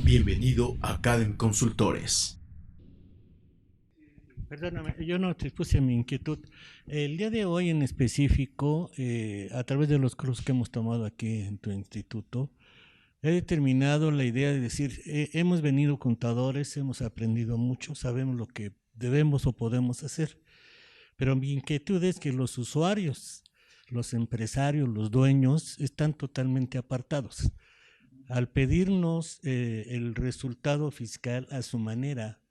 Bienvenido a Academy Consultores. Perdóname, yo no te puse mi inquietud. El día de hoy en específico, a través de los cursos que hemos tomado aquí en tu instituto, he determinado la idea de decir, hemos venido contadores, hemos aprendido mucho, sabemos lo que debemos o podemos hacer, pero mi inquietud es que los usuarios, los empresarios, los dueños, están totalmente apartados. Al pedirnos el resultado fiscal a su manera,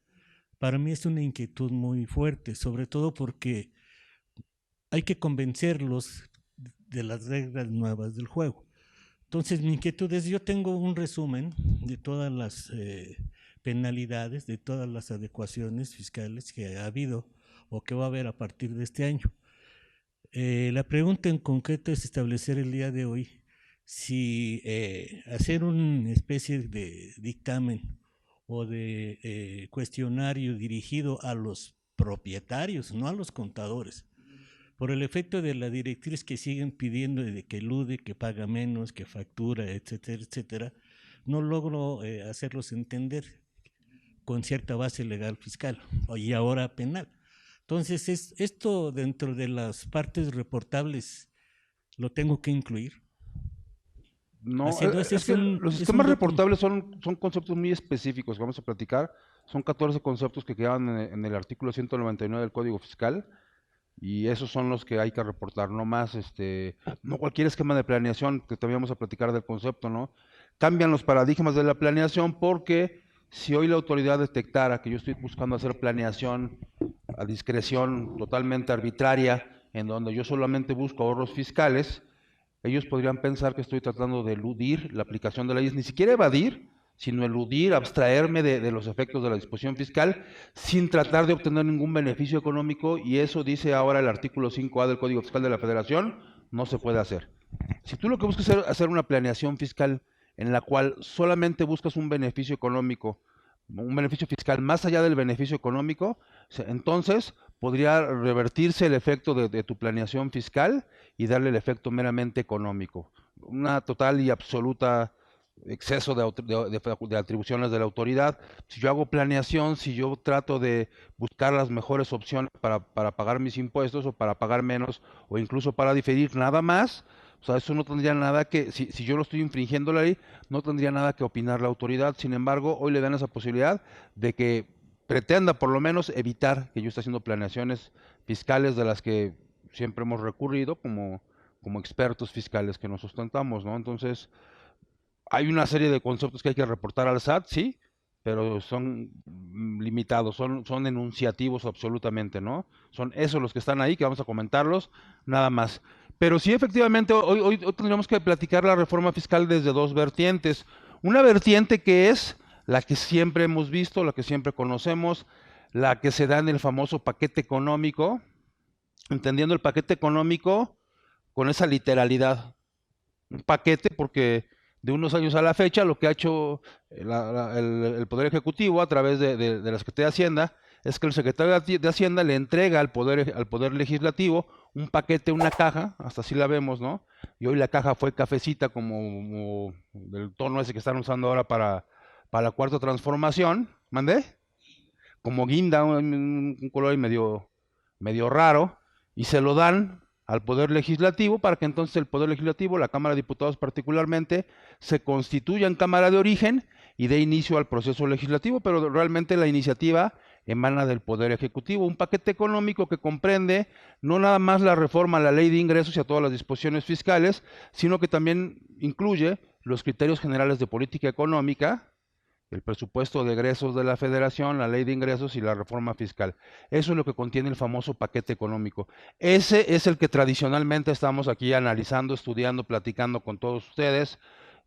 para mí es una inquietud muy fuerte, sobre todo porque hay que convencerlos de las reglas nuevas del juego. Entonces mi inquietud es, yo tengo un resumen de todas las penalidades, de todas las adecuaciones fiscales que ha habido o que va a haber a partir de este año. La pregunta en concreto es establecer el día de hoy si hacer una especie de dictamen o de cuestionario dirigido a los propietarios, no a los contadores, por el efecto de la directriz que siguen pidiendo de que elude, que paga menos, que factura, etcétera, etcétera, no logro hacerlos entender con cierta base legal fiscal y ahora penal. Entonces, esto dentro de las partes reportables lo tengo que incluir. No, Haciendo ese es que los es un sistemas reportables son conceptos muy específicos que vamos a platicar. Son 14 conceptos que quedan en el artículo 199 del Código Fiscal y esos son los que hay que reportar, no más, no cualquier esquema de planeación, que también vamos a platicar del concepto, ¿no? Cambian los paradigmas de la planeación porque si hoy la autoridad detectara que yo estoy buscando hacer planeación a discreción totalmente arbitraria, en donde yo solamente busco ahorros fiscales, ellos podrían pensar que estoy tratando de eludir la aplicación de leyes, ni siquiera evadir, sino eludir, abstraerme de los efectos de la disposición fiscal sin tratar de obtener ningún beneficio económico, y eso dice ahora el artículo 5A del Código Fiscal de la Federación, no se puede hacer. Si tú lo que buscas es hacer una planeación fiscal en la cual solamente buscas un beneficio económico, un beneficio fiscal más allá del beneficio económico, entonces podría revertirse el efecto de tu planeación fiscal y darle el efecto meramente económico. Una total y absoluta exceso de atribuciones de la autoridad. Si yo hago planeación, si yo trato de buscar las mejores opciones para pagar mis impuestos o para pagar menos o incluso para diferir nada más, o sea, eso no tendría nada que, si yo lo estoy infringiendo la ley, no tendría nada que opinar la autoridad. Sin embargo, hoy le dan esa posibilidad de que pretenda por lo menos evitar que yo esté haciendo planeaciones fiscales de las que siempre hemos recurrido como expertos fiscales que nos sustentamos, ¿no? Entonces, hay una serie de conceptos que hay que reportar al SAT, sí, pero son limitados, son enunciativos absolutamente, ¿no? Son esos los que están ahí, que vamos a comentarlos, nada más. Pero sí, efectivamente, hoy tendríamos que platicar la reforma fiscal desde dos vertientes. Una vertiente que es la que siempre hemos visto, la que siempre conocemos, la que se da en el famoso paquete económico, entendiendo el paquete económico con esa literalidad. Un paquete porque de unos años a la fecha lo que ha hecho el Poder Ejecutivo a través de la Secretaría de Hacienda es que el secretario de Hacienda le entrega al poder Legislativo un paquete, una caja, hasta así la vemos, ¿no? Y hoy la caja fue cafecita como del tono ese que están usando ahora para la cuarta transformación, ¿mandé? Como guinda, un color ahí medio raro, y se lo dan al Poder Legislativo para que entonces el Poder Legislativo, la Cámara de Diputados particularmente, se constituya en Cámara de Origen y dé inicio al proceso legislativo, pero realmente la iniciativa emana del Poder Ejecutivo, un paquete económico que comprende no nada más la reforma a la Ley de Ingresos y a todas las disposiciones fiscales, sino que también incluye los criterios generales de política económica, el presupuesto de egresos de la Federación, la ley de ingresos y la reforma fiscal. Eso es lo que contiene el famoso paquete económico. Ese es el que tradicionalmente estamos aquí analizando, estudiando, platicando con todos ustedes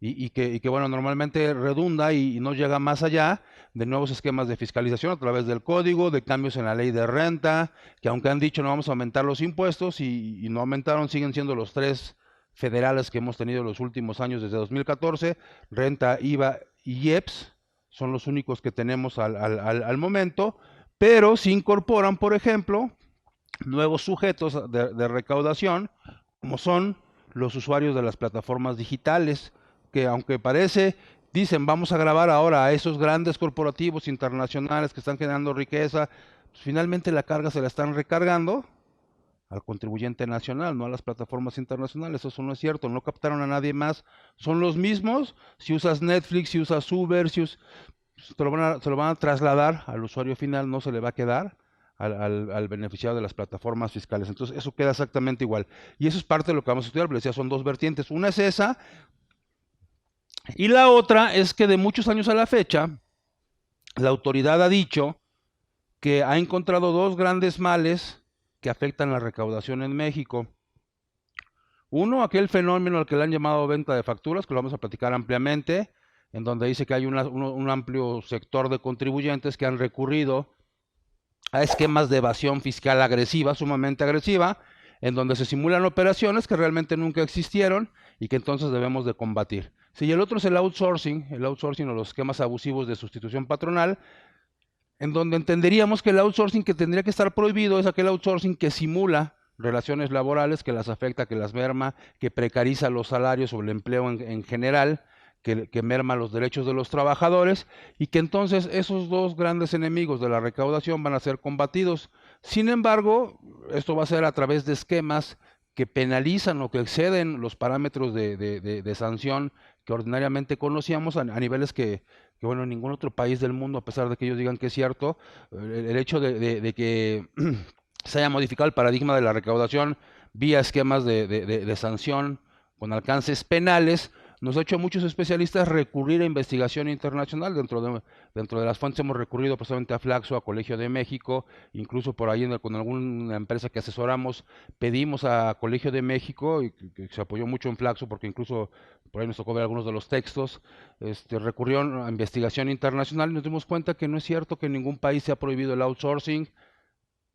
y que bueno, normalmente redunda y no llega más allá de nuevos esquemas de fiscalización a través del código, de cambios en la ley de renta, que aunque han dicho no vamos a aumentar los impuestos y no aumentaron, siguen siendo los tres federales que hemos tenido los últimos años desde 2014, renta, IVA y IEPS, son los únicos que tenemos al momento, pero se incorporan, por ejemplo, nuevos sujetos de recaudación, como son los usuarios de las plataformas digitales, que aunque parece dicen, vamos a grabar ahora a esos grandes corporativos internacionales que están generando riqueza, pues finalmente la carga se la están recargando al contribuyente nacional, no a las plataformas internacionales. Eso no es cierto, no captaron a nadie más, son los mismos. Si usas Netflix, si usas Uber, se lo van a trasladar al usuario final, no se le va a quedar al beneficiario de las plataformas fiscales. Entonces eso queda exactamente igual. Y eso es parte de lo que vamos a estudiar, pero decía, son dos vertientes. Una es esa, y la otra es que de muchos años a la fecha, la autoridad ha dicho que ha encontrado dos grandes males que afectan la recaudación en México. Uno, aquel fenómeno al que le han llamado venta de facturas, que lo vamos a platicar ampliamente, en donde dice que hay un amplio sector de contribuyentes que han recurrido a esquemas de evasión fiscal agresiva, sumamente agresiva, en donde se simulan operaciones que realmente nunca existieron y que entonces debemos de combatir. Sí, y el otro es el outsourcing o los esquemas abusivos de sustitución patronal, en donde entenderíamos que el outsourcing que tendría que estar prohibido es aquel outsourcing que simula relaciones laborales, que las afecta, que las merma, que precariza los salarios o el empleo en general, que merma los derechos de los trabajadores, y que entonces esos dos grandes enemigos de la recaudación van a ser combatidos. Sin embargo, esto va a ser a través de esquemas que penalizan o que exceden los parámetros de sanción que ordinariamente conocíamos a niveles que bueno, en ningún otro país del mundo, a pesar de que ellos digan que es cierto, el hecho de que se haya modificado el paradigma de la recaudación vía esquemas de sanción con alcances penales, nos ha hecho a muchos especialistas recurrir a investigación internacional. Dentro de las fuentes hemos recurrido precisamente a Flaxo, a Colegio de México, incluso por ahí con alguna empresa que asesoramos, pedimos a Colegio de México, y que se apoyó mucho en Flaxo, porque incluso por ahí nos tocó ver algunos de los textos, recurrieron a investigación internacional y nos dimos cuenta que no es cierto que en ningún país se ha prohibido el outsourcing,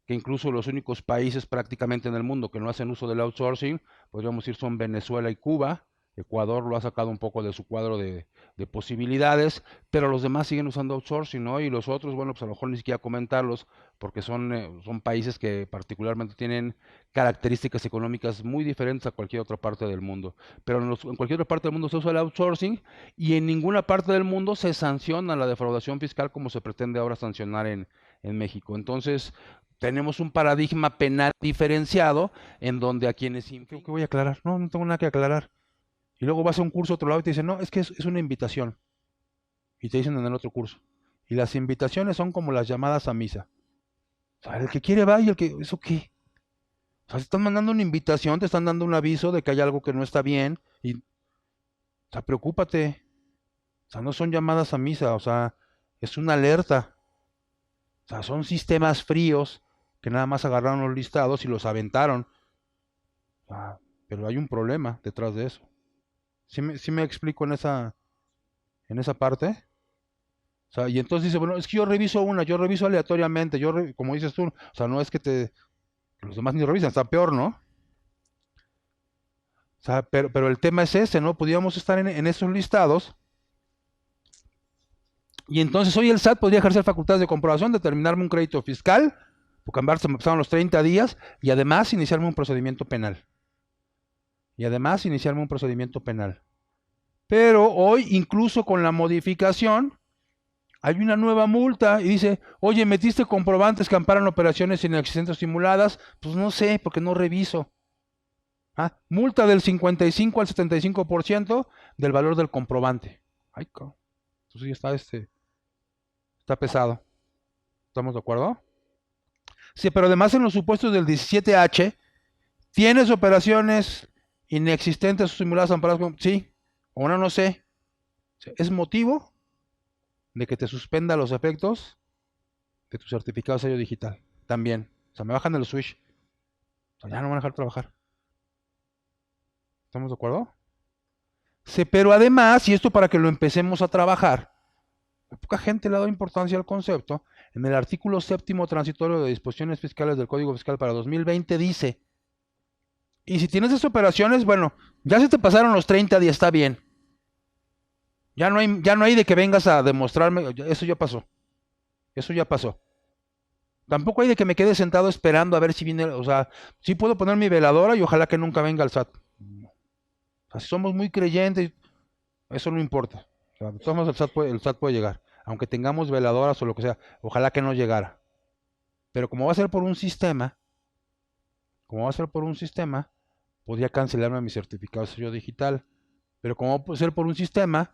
que incluso los únicos países prácticamente en el mundo que no hacen uso del outsourcing, podríamos decir, son Venezuela y Cuba. Ecuador lo ha sacado un poco de su cuadro de posibilidades, pero los demás siguen usando outsourcing, ¿no? Y los otros, bueno, pues a lo mejor ni siquiera comentarlos, porque son países que particularmente tienen características económicas muy diferentes a cualquier otra parte del mundo. Pero en cualquier otra parte del mundo se usa el outsourcing, y en ninguna parte del mundo se sanciona la defraudación fiscal como se pretende ahora sancionar en México. Entonces, tenemos un paradigma penal diferenciado en donde a quienes... ¿Qué voy a aclarar? No tengo nada que aclarar. Y luego vas a un curso a otro lado y te dicen, no, es que es una invitación. Y te dicen en el otro curso. Y las invitaciones son como las llamadas a misa. O sea, el que quiere va y el que... ¿Eso qué? O sea, te están mandando una invitación, te están dando un aviso de que hay algo que no está bien. Y, o sea, preocúpate. O sea, no son llamadas a misa, o sea, es una alerta. O sea, son sistemas fríos que nada más agarraron los listados y los aventaron. O sea, pero hay un problema detrás de eso. ¿Sí me explico en esa parte? O sea, y entonces dice, bueno, es que yo reviso aleatoriamente, como dices tú, o sea, no es que los demás ni revisan, está peor, ¿no? O sea, pero el tema es ese, ¿no? Podríamos estar en esos listados, y entonces hoy el SAT podría ejercer facultades de comprobación, determinarme un crédito fiscal, porque en se me pasaron los 30 días, y además iniciarme un procedimiento penal. Pero hoy, incluso con la modificación, hay una nueva multa y dice, oye, ¿metiste comprobantes que amparan operaciones inexistentes o simuladas? Pues no sé, porque no reviso. Multa del 55 al 75% del valor del comprobante. Ay, entonces ya está pesado. ¿Estamos de acuerdo? Sí, pero además en los supuestos del 17H, ¿tienes operaciones inexistentes o simuladas amparadas? Sí, o no sé. ¿Es motivo de que te suspenda los efectos de tu certificado de sello digital? También. O sea, me bajan el switch. O sea, ya no me van a dejar trabajar. ¿Estamos de acuerdo? Sí, pero además, y esto para que lo empecemos a trabajar, poca gente le ha dado importancia al concepto. En el artículo 7º transitorio de disposiciones fiscales del Código Fiscal para 2020 dice, y si tienes esas operaciones, bueno, ya se te pasaron los 30 días, está bien. Ya no hay de que vengas a demostrarme, eso ya pasó. Tampoco hay de que me quede sentado esperando a ver si viene, o sea, sí puedo poner mi veladora y ojalá que nunca venga el SAT. O sea, si somos muy creyentes, eso no importa. O sea, de todos modos el SAT puede llegar, aunque tengamos veladoras o lo que sea, ojalá que no llegara. Pero como va a ser por un sistema, podría cancelarme mi certificado de sello digital. Pero como puede ser por un sistema,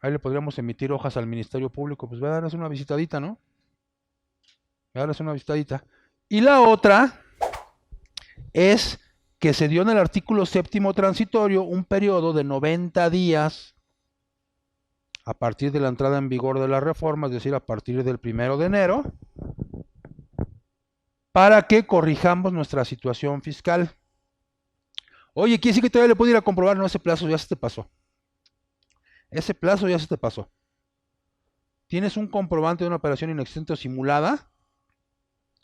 ahí le podríamos emitir hojas al Ministerio Público, pues voy a darles una visitadita, ¿no? Voy a darles una visitadita. Y la otra es que se dio en el artículo 7º transitorio un periodo de 90 días a partir de la entrada en vigor de la reforma, es decir, a partir del 1 de enero, para que corrijamos nuestra situación fiscal. Oye, quiere decir que todavía le puedo ir a comprobar, no, ese plazo ya se te pasó. Ese plazo ya se te pasó. Tienes un comprobante de una operación inexistente o simulada,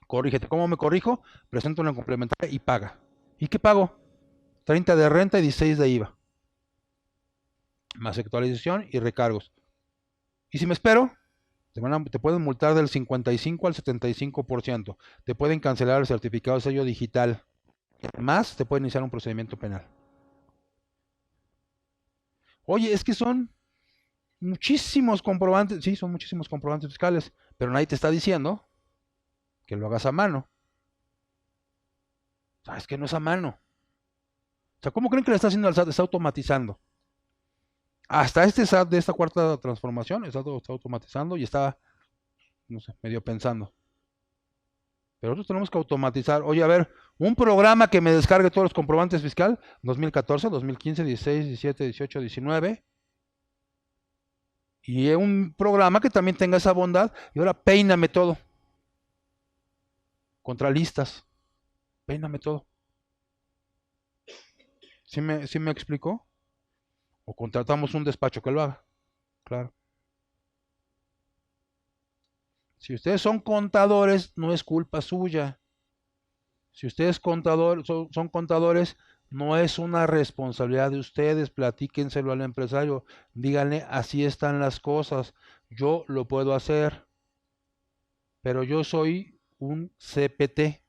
corrígete. ¿Cómo me corrijo? Presento una complementaria y paga. ¿Y qué pago? 30 de renta y 16 de IVA. Más actualización y recargos. Y si me espero, te pueden multar del 55 al 75%. Te pueden cancelar el certificado de sello digital. Además, te pueden iniciar un procedimiento penal. Oye, es que son muchísimos comprobantes. Sí, son muchísimos comprobantes fiscales. Pero nadie te está diciendo que lo hagas a mano. ¿Sabes que no es a mano? O sea, ¿cómo creen que le está haciendo al SAT? Está automatizando. Hasta este SAT de esta cuarta transformación, está automatizando y está, no sé, medio pensando. Pero nosotros tenemos que automatizar. Oye, a ver, un programa que me descargue todos los comprobantes fiscal, 2014, 2015, 16, 17, 18, 19. Y un programa que también tenga esa bondad. Y ahora peíname todo. Contra listas. Peíname todo. ¿Sí me explicó? O contratamos un despacho que lo haga. Claro. Si ustedes son contadores, no es culpa suya. Si ustedes son contadores, no es una responsabilidad de ustedes. Platíquenselo al empresario. Díganle, así están las cosas. Yo lo puedo hacer, pero yo soy un CPT,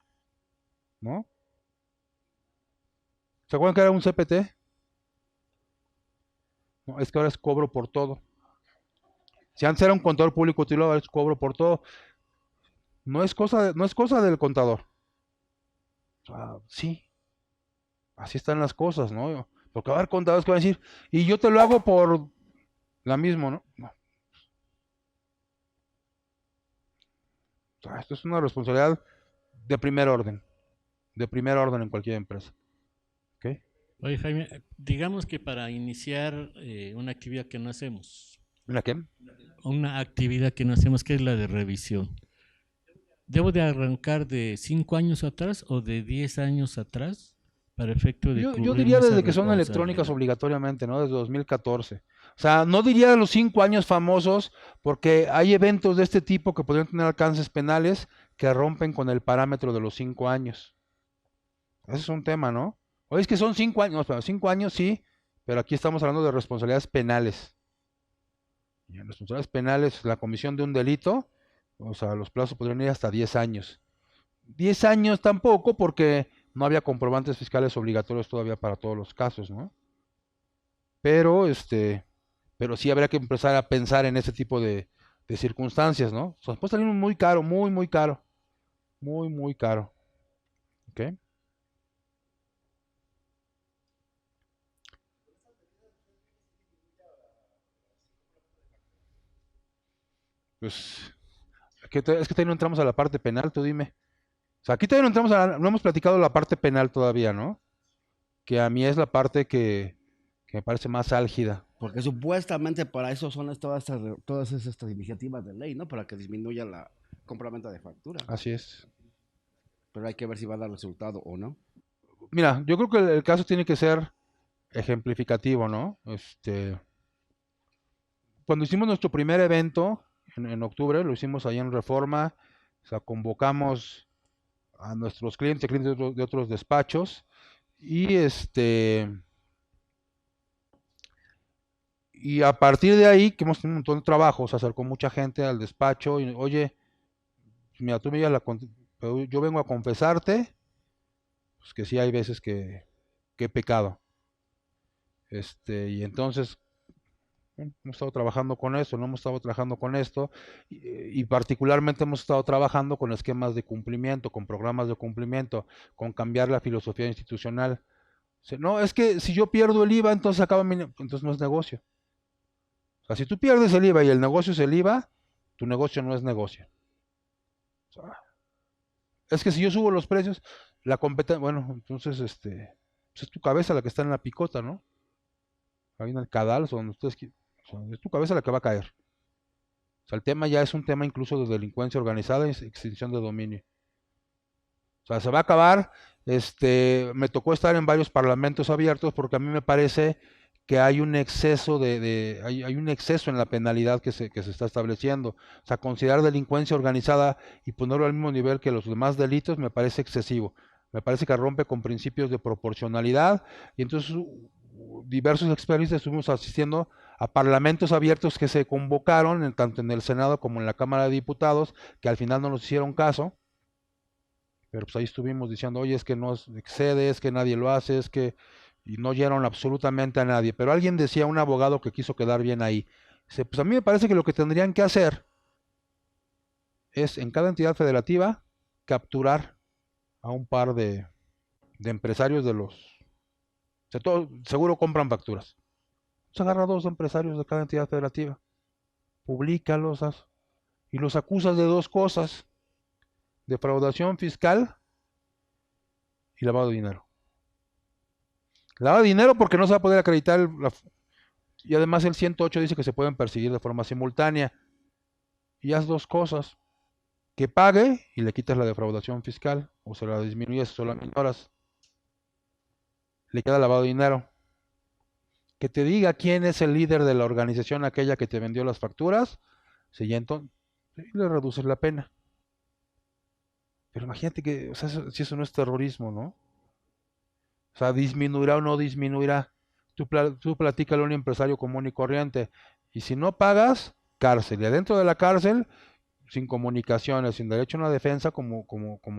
¿no? ¿Se acuerdan que era un CPT? No, es que ahora es cobro por todo. Si antes era un contador público titular, ahora es cobro por todo. No es cosa del contador. Sí, así están las cosas, ¿no? Porque va a haber contadores que van a decir, y yo te lo hago por la misma, ¿no? No. O sea, esto es una responsabilidad de primer orden en cualquier empresa. ¿Ok? Oye, Jaime, digamos que para iniciar una actividad que no hacemos, ¿Una qué? que es la de revisión, ¿debo de arrancar de 5 años atrás o de 10 años atrás para efecto de Yo cubrirme diría esa desde que son electrónicas responsabilidad? obligatoriamente, ¿no? Desde 2014. O sea, no diría de los 5 años famosos, porque hay eventos de este tipo que podrían tener alcances penales que rompen con el parámetro de los 5 años. Ese es un tema, ¿no? Oye, es que son 5 años, no, pero 5 años sí, pero aquí estamos hablando de responsabilidades penales. Y en responsabilidades penales, la comisión de un delito, o sea, los plazos podrían ir hasta 10 años. 10 años tampoco, porque no había comprobantes fiscales obligatorios todavía para todos los casos, ¿no? Pero, pero sí habría que empezar a pensar en ese tipo de circunstancias, ¿no? O sea, puede salir muy caro, muy, muy caro. Muy, muy caro. ¿Ok? Pues, es que todavía no entramos a la parte penal, tú dime. O sea, aquí todavía no entramos no hemos platicado la parte penal todavía, ¿no? Que a mí es la parte que me parece más álgida. Porque supuestamente para eso son todas estas iniciativas de ley, ¿no? Para que disminuya la compraventa de factura. Así es. Pero hay que ver si va a dar resultado o no. Mira, yo creo que el caso tiene que ser ejemplificativo, ¿no? Cuando hicimos nuestro primer evento en octubre, lo hicimos ahí en Reforma, o sea, convocamos a nuestros clientes de otros despachos y y a partir de ahí que hemos tenido un montón de trabajo, se acercó mucha gente al despacho y oye, mira, tú me digas yo vengo a confesarte pues que sí hay veces que he pecado. Y entonces hemos estado trabajando con esto, no hemos estado trabajando con esto, y particularmente hemos estado trabajando con esquemas de cumplimiento, con programas de cumplimiento, con cambiar la filosofía institucional. No, es que si yo pierdo el IVA, entonces entonces no es negocio. O sea, si tú pierdes el IVA y el negocio es el IVA, tu negocio no es negocio. O sea, es que si yo subo los precios, la competencia, bueno, entonces pues es tu cabeza la que está en la picota, ¿no? Ahí en el cadalso, donde o sea, es tu cabeza la que va a caer. O sea, el tema ya es un tema incluso de delincuencia organizada y extinción de dominio. O sea, se va a acabar. Me tocó estar en varios parlamentos abiertos porque a mí me parece que hay un exceso hay un exceso en la penalidad que se está estableciendo. O sea, considerar delincuencia organizada y ponerlo al mismo nivel que los demás delitos me parece excesivo. Me parece que rompe con principios de proporcionalidad y entonces diversos expertos estuvimos asistiendo a parlamentos abiertos que se convocaron tanto en el Senado como en la Cámara de Diputados, que al final no nos hicieron caso, pero pues ahí estuvimos diciendo, oye, es que no excede, es que nadie lo hace, es que, y no oyeron absolutamente a nadie, pero alguien decía, un abogado que quiso quedar bien ahí, dice, pues a mí me parece que lo que tendrían que hacer es en cada entidad federativa capturar a un par de empresarios seguro compran facturas. Se agarra 2 empresarios de cada entidad federativa, publícalos y los acusas de 2 cosas: defraudación fiscal y lavado de dinero. Lavado de dinero porque no se va a poder acreditar y además el 108 dice que se pueden perseguir de forma simultánea. Y haz 2 cosas: que pague y le quitas la defraudación fiscal, o se la disminuyes o la minoras. Le queda lavado de dinero. Que te diga quién es el líder de la organización aquella que te vendió las facturas, si entonces le reduces la pena. Pero imagínate que, o sea, si eso no es terrorismo, ¿no? O sea, disminuirá o no disminuirá. Tú platícale a un empresario común y corriente. Y si no pagas, cárcel. Y adentro de la cárcel, sin comunicaciones, sin derecho a una defensa como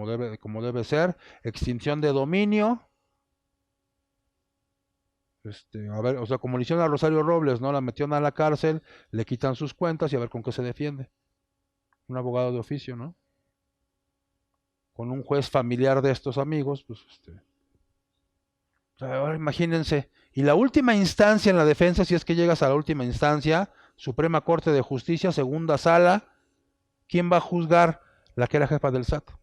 debe ser, extinción de dominio. A ver, o sea, como le hicieron a Rosario Robles, ¿no? La metieron a la cárcel, le quitan sus cuentas y a ver con qué se defiende. Un abogado de oficio, ¿no? Con un juez familiar de estos amigos, pues o sea, ahora imagínense. Y la última instancia en la defensa, si es que llegas a la última instancia, Suprema Corte de Justicia, segunda sala, ¿quién va a juzgar? La que era jefa del SAT. O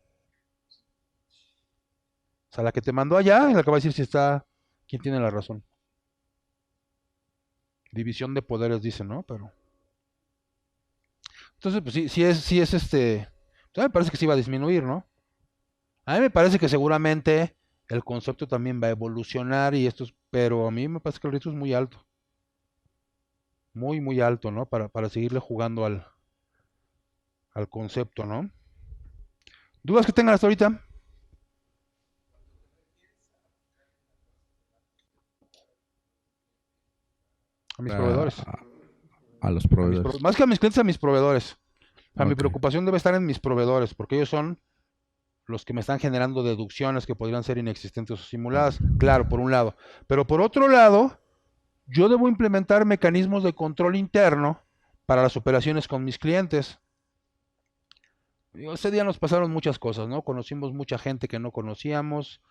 sea, la que te mandó allá y la que va a decir quién tiene la razón. División de poderes, dice, ¿no? Pero. Entonces, pues sí es a mí me parece que sí va a disminuir, ¿no? A mí me parece que seguramente el concepto también va a evolucionar pero a mí me parece que el riesgo es muy alto. Muy, muy alto, ¿no? Para seguirle jugando al concepto, ¿no? ¿Dudas que tengan hasta ahorita? A mis proveedores. A los proveedores. Más que a mis clientes, a mis proveedores. Mi Ok. preocupación debe estar en mis proveedores, porque ellos son los que me están generando deducciones que podrían ser inexistentes o simuladas. Claro, por un lado. Pero por otro lado, yo debo implementar mecanismos de control interno para las operaciones con mis clientes. Ese día nos pasaron muchas cosas, ¿no? Conocimos mucha gente que no conocíamos,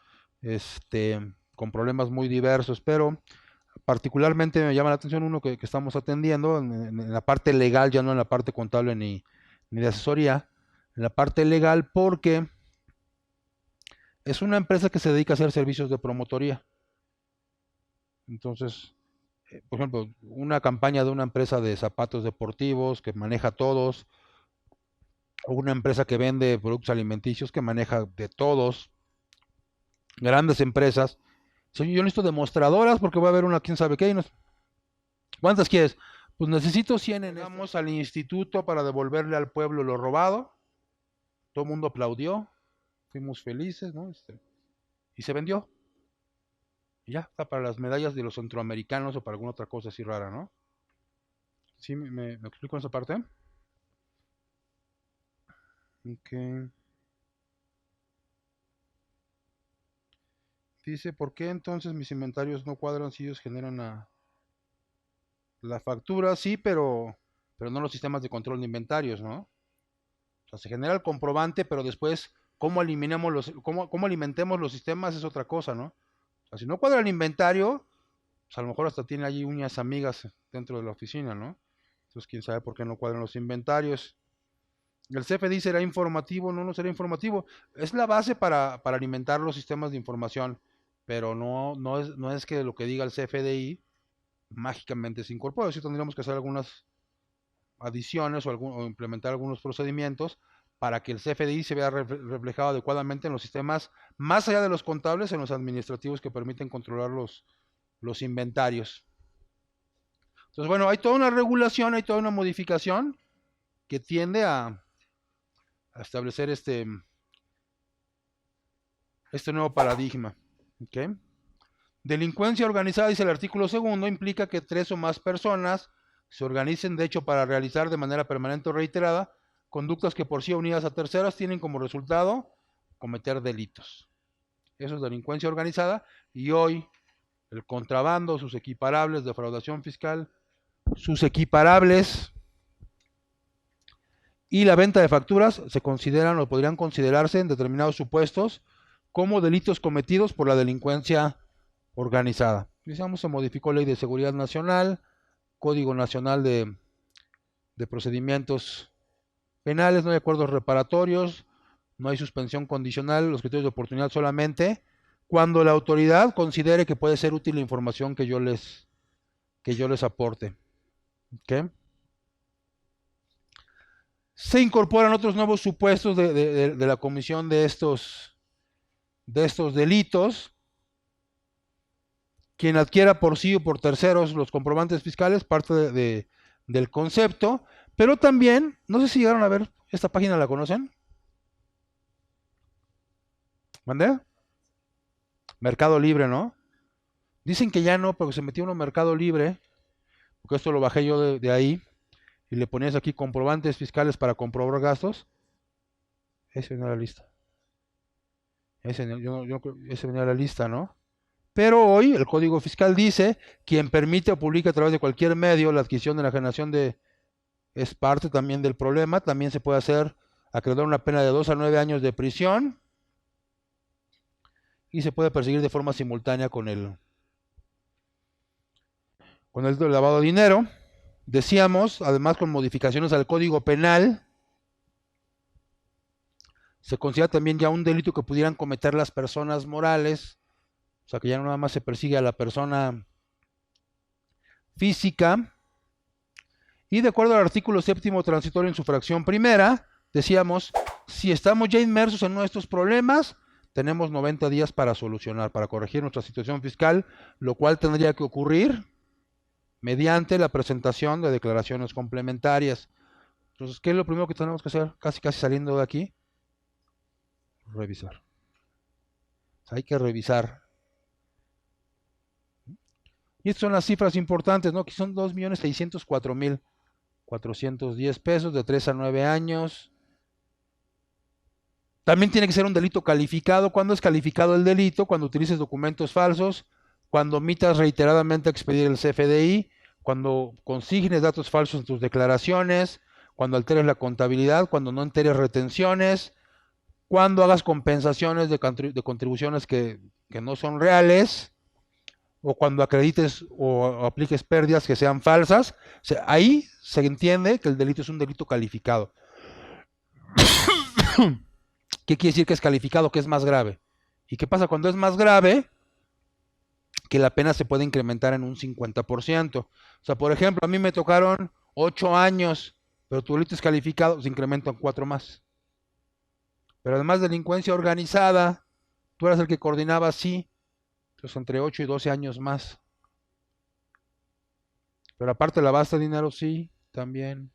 con problemas muy diversos, pero particularmente me llama la atención uno que estamos atendiendo en la parte legal, ya no en la parte contable ni de asesoría, en la parte legal, porque es una empresa que se dedica a hacer servicios de promotoría. Entonces, por ejemplo, una campaña de una empresa de zapatos deportivos que maneja todos, o una empresa que vende productos alimenticios que maneja de todos, grandes empresas. Yo necesito demostradoras porque va a haber una quién sabe qué. ¿Cuántas quieres? Pues necesito 100. Vamos al instituto para devolverle al pueblo lo robado. Todo el mundo aplaudió, fuimos felices, ¿no? Y se vendió. Y ya, está para las medallas de los centroamericanos o para alguna otra cosa así rara, ¿no? ¿Sí me explico en esa parte? Ok. Dice, ¿por qué entonces mis inventarios no cuadran si ellos generan a La factura sí, pero no los sistemas de control de inventarios, ¿no? O sea, se genera el comprobante, pero después cómo alimentemos los sistemas es otra cosa, ¿no? O sea, si no cuadra el inventario, pues a lo mejor hasta tiene allí uñas amigas dentro de la oficina, ¿no? Entonces, quién sabe por qué no cuadran los inventarios. El CFDI será informativo, no será informativo. Es la base para alimentar los sistemas de información, pero no es que lo que diga el CFDI mágicamente se incorpore. Sí tendríamos que hacer algunas adiciones o implementar algunos procedimientos para que el CFDI se vea reflejado adecuadamente en los sistemas, más allá de los contables, en los administrativos que permiten controlar los inventarios. Entonces, bueno, hay toda una regulación, hay toda una modificación que tiende a establecer este nuevo paradigma. ¿Okay? Delincuencia organizada, dice el artículo 2, implica que 3 o más personas se organicen, de hecho, para realizar de manera permanente o reiterada conductas que por sí unidas a terceras tienen como resultado cometer delitos. Eso es delincuencia organizada, y hoy el contrabando, sus equiparables, defraudación fiscal, sus equiparables y la venta de facturas se consideran o podrían considerarse en determinados supuestos como delitos cometidos por la delincuencia organizada. Digamos, se modificó Ley de Seguridad Nacional, Código Nacional de Procedimientos Penales, no hay acuerdos reparatorios, no hay suspensión condicional, los criterios de oportunidad solamente cuando la autoridad considere que puede ser útil la información que yo les aporte. ¿Okay? Se incorporan otros nuevos supuestos de la comisión de estos delitos. Quien adquiera por sí o por terceros los comprobantes fiscales, parte del concepto, pero también, no sé si llegaron a ver, esta página la conocen. ¿Mandé? Mercado Libre, ¿no? Dicen que ya no, porque se metió uno en Mercado Libre, porque esto lo bajé yo de ahí, y le ponías aquí comprobantes fiscales para comprobar gastos. Ese venía a la lista. Ese venía a la lista, ¿no? Pero hoy el Código Fiscal dice, quien permite o publica a través de cualquier medio la adquisición de la generación es parte también del problema. También se puede hacer acreedor una pena de 2 a 9 años de prisión y se puede perseguir de forma simultánea con el lavado de dinero. Decíamos, además, con modificaciones al Código Penal, se considera también ya un delito que pudieran cometer las personas morales. O sea, que ya no nada más se persigue a la persona física. Y de acuerdo al artículo 7º transitorio en su fracción primera, decíamos, si estamos ya inmersos en nuestros problemas, tenemos 90 días para solucionar, para corregir nuestra situación fiscal, lo cual tendría que ocurrir mediante la presentación de declaraciones complementarias. Entonces, ¿qué es lo primero que tenemos que hacer? Casi saliendo de aquí. Revisar. O sea, hay que revisar. Y estas son las cifras importantes, ¿no? Que son 2.604.410 pesos de 3 a 9 años. También tiene que ser un delito calificado. ¿Cuándo es calificado el delito? Cuando utilices documentos falsos, cuando omitas reiteradamente expedir el CFDI, cuando consignes datos falsos en tus declaraciones, cuando alteres la contabilidad, cuando no enteres retenciones, cuando hagas compensaciones de contribuciones que no son reales, o cuando acredites o apliques pérdidas que sean falsas. O sea, ahí se entiende que el delito es un delito calificado. ¿Qué quiere decir que es calificado? Que es más grave. ¿Y qué pasa cuando es más grave? Que la pena se puede incrementar en un 50%. O sea, por ejemplo, a mí me tocaron 8 años, pero tu delito es calificado, se incrementan 4 más. Pero además delincuencia organizada, tú eras el que coordinaba, sí, entonces entre 8 y 12 años más. Pero aparte lavaste dinero, sí, también.